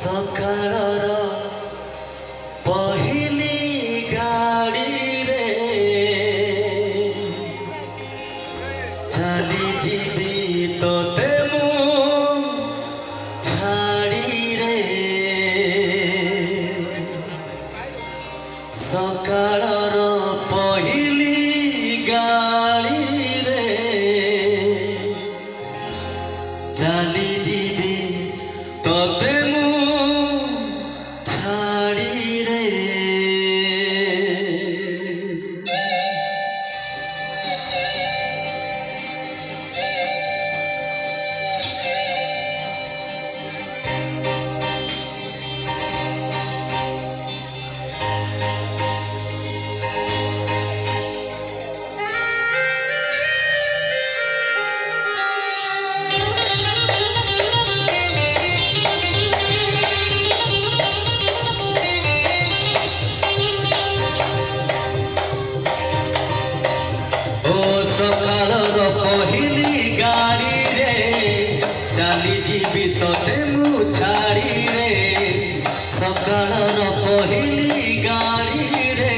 सकाळर पहिली गाड़ी रे चली जीवी तोते मु छाड़ी रे सकाळर पहिली गाड़ी रे चली जीवी तोते सकाळर पहिली गाड़ी रे चली जीवी तोते मु छाड़ी रे सकाळर पहिली गाड़ी रे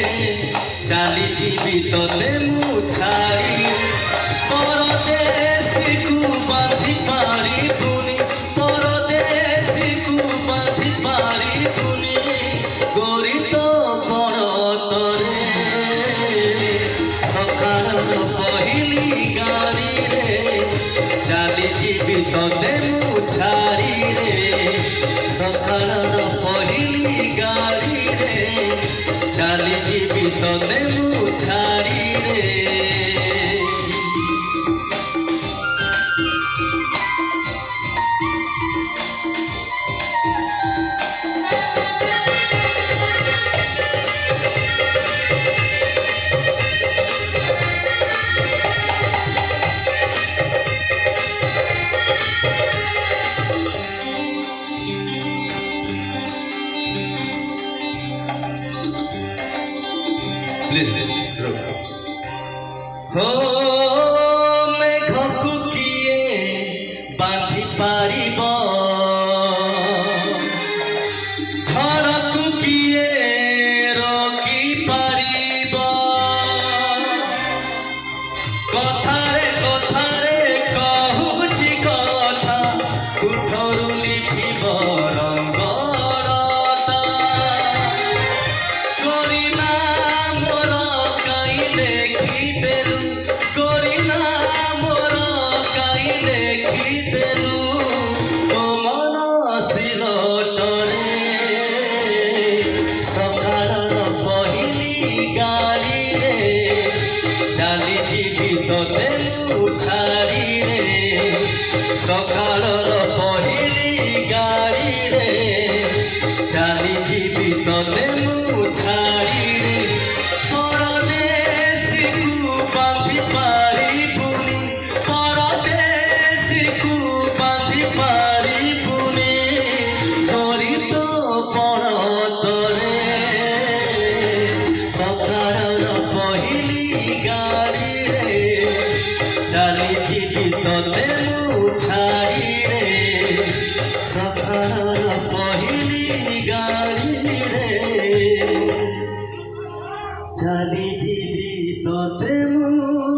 चली जीवी तोते मु छाड़ी परदेसी को बांधी पारी बुनी परदेसी को बांधी पारी बुनी गोरी तो पड़तरे सकाळर पहिली गाड़ी रे चली जीवी तोते मु छाड़ी रे सकाळर पहिली गाड़ी रे चली जीवी तोते मु छाड़ी रे हो मेघ को किए बांधी पारिब झड़ को किए रोकी पारिब कथारे कथारे कहूची कथा कुठरू लिखिब रंगरता करिना मोर काई देखिदेलु करिना मोर काई देखिदेलु तो मन सिलटरे सकाळर पहिली गाड़ी रे चली जीवी तोते मु छाड़ी रे सकाळर पहिली गाड़ी रे चली जीवी तोते मु छाड़ी रे परदेसी को बांधी पारी बुनी परदेसी को बांधी पारी बुनी गोरी तो पड़तरे सकाळर पहिली गाड़ी रे चली जीवी तोते मु छाड़ी रे सकाळर पहिली गाड़ी रे चली जीवी तोते मु